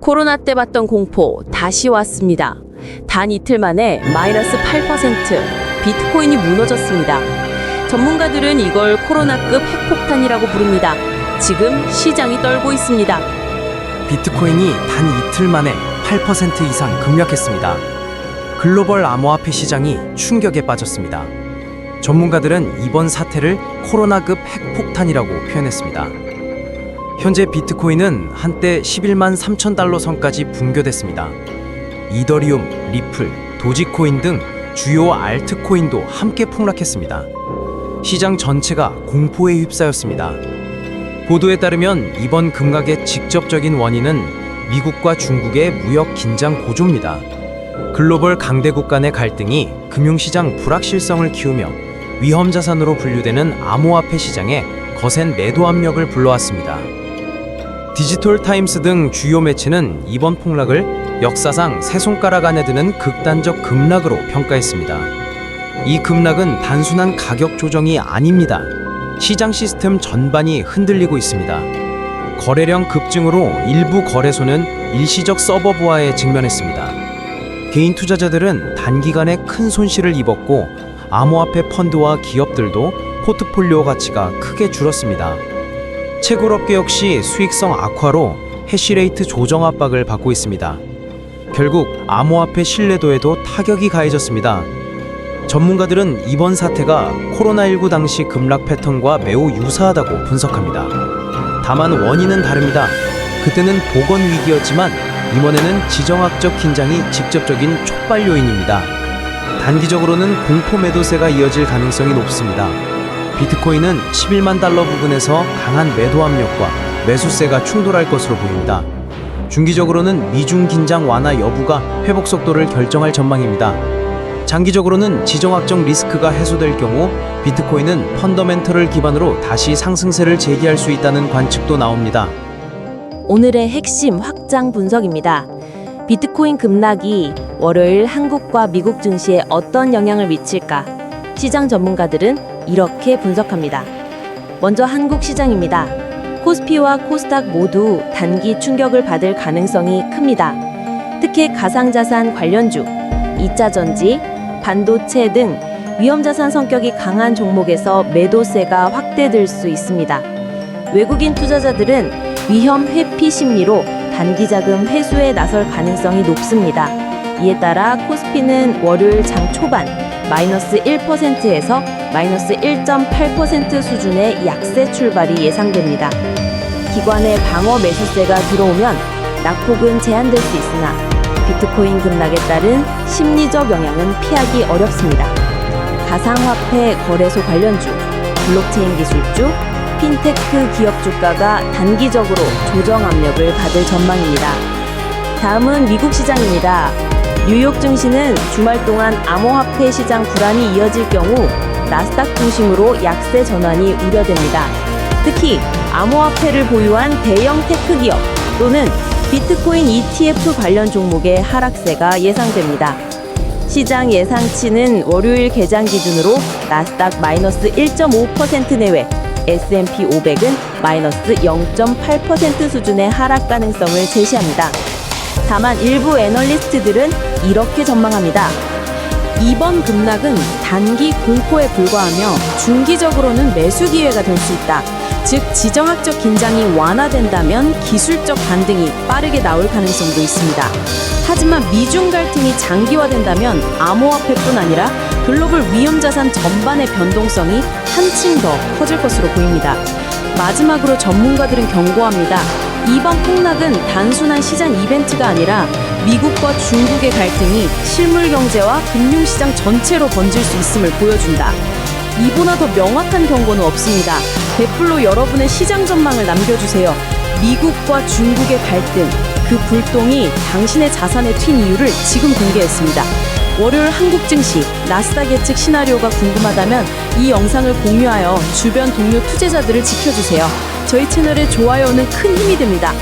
코로나 때 봤던 공포 다시 왔습니다. 단 이틀 만에 마이너스 8%, 비트코인이 무너졌습니다. 전문가들은 이걸 코로나급 핵폭탄이라고 부릅니다. 지금 시장이 떨고 있습니다. 비트코인이 단 이틀 만에 8% 이상 급락했습니다. 글로벌 암호화폐 시장이 충격에 빠졌습니다. 전문가들은 이번 사태를 코로나급 핵폭탄이라고 표현했습니다. 현재 비트코인은 한때 11만 3천 달러 선까지 붕괴됐습니다. 이더리움, 리플, 도지코인 등 주요 알트코인도 함께 폭락했습니다. 시장 전체가 공포에 휩싸였습니다. 보도에 따르면 이번 급락의 직접적인 원인은 미국과 중국의 무역 긴장 고조입니다. 글로벌 강대국 간의 갈등이 금융시장 불확실성을 키우며 위험 자산으로 분류되는 암호화폐 시장에 거센 매도 압력을 불러왔습니다. 디지털 타임스 등 주요 매체는 이번 폭락을 역사상 세 손가락 안에 드는 극단적 급락으로 평가했습니다. 이 급락은 단순한 가격 조정이 아닙니다. 시장 시스템 전반이 흔들리고 있습니다. 거래량 급증으로 일부 거래소는 일시적 서버 부하에 직면했습니다. 개인 투자자들은 단기간에 큰 손실을 입었고 암호화폐 펀드와 기업들도 포트폴리오 가치가 크게 줄었습니다. 채굴업계 역시 수익성 악화로 해시레이트 조정 압박을 받고 있습니다. 결국 암호화폐 신뢰도에도 타격이 가해졌습니다. 전문가들은 이번 사태가 코로나19 당시 급락 패턴과 매우 유사하다고 분석합니다. 다만 원인은 다릅니다. 그때는 보건 위기였지만 이번에는 지정학적 긴장이 직접적인 촉발 요인입니다. 단기적으로는 공포 매도세가 이어질 가능성이 높습니다. 비트코인은 11만 달러 부근에서 강한 매도 압력과 매수세가 충돌할 것으로 보입니다. 중기적으로는 미중 긴장 완화 여부가 회복 속도를 결정할 전망입니다. 장기적으로는 지정학적 리스크가 해소될 경우 비트코인은 펀더멘털을 기반으로 다시 상승세를 재기할 수 있다는 관측도 나옵니다. 오늘의 핵심 확장 분석입니다. 비트코인 급락이 월요일 한국과 미국 증시에 어떤 영향을 미칠까? 시장 전문가들은 이렇게 분석합니다. 먼저 한국 시장입니다. 코스피와 코스닥 모두 단기 충격을 받을 가능성이 큽니다. 특히 가상자산 관련주, 2차전지, 반도체 등 위험자산 성격이 강한 종목에서 매도세가 확대될 수 있습니다. 외국인 투자자들은 위험 회피 심리로 단기 자금 회수에 나설 가능성이 높습니다. 이에 따라 코스피는 월요일 장 초반 마이너스 1%에서 마이너스 1.8% 수준의 약세 출발이 예상됩니다. 기관의 방어 매수세가 들어오면 낙폭은 제한될 수 있으나 비트코인 급락에 따른 심리적 영향은 피하기 어렵습니다. 가상화폐 거래소 관련주, 블록체인 기술주, 핀테크 기업 주가가 단기적으로 조정 압력을 받을 전망입니다. 다음은 미국 시장입니다. 뉴욕 증시는 주말 동안 암호화폐 시장 불안이 이어질 경우 나스닥 중심으로 약세 전환이 우려됩니다. 특히 암호화폐를 보유한 대형 테크 기업 또는 비트코인 ETF 관련 종목의 하락세가 예상됩니다. 시장 예상치는 월요일 개장 기준으로 나스닥 마이너스 1.5% 내외, S&P 500은 마이너스 0.8% 수준의 하락 가능성을 제시합니다. 다만 일부 애널리스트들은 이렇게 전망합니다. 이번 급락은 단기 공포에 불과하며 중기적으로는 매수 기회가 될 수 있다. 즉 지정학적 긴장이 완화된다면 기술적 반등이 빠르게 나올 가능성도 있습니다. 하지만 미중 갈등이 장기화된다면 암호화폐뿐 아니라 글로벌 위험자산 전반의 변동성이 한층 더 커질 것으로 보입니다. 마지막으로 전문가들은 경고합니다. 이번 폭락은 단순한 시장 이벤트가 아니라 미국과 중국의 갈등이 실물 경제와 금융시장 전체로 번질 수 있음을 보여준다. 이보다 더 명확한 경고는 없습니다. 댓글로 여러분의 시장 전망을 남겨주세요. 미국과 중국의 갈등, 그 불똥이 당신의 자산에 튄 이유를 지금 공개했습니다. 월요일 한국 증시, 나스닥 예측 시나리오가 궁금하다면 이 영상을 공유하여 주변 동료 투자자들을 지켜주세요. 저희 채널의 좋아요는 큰 힘이 됩니다.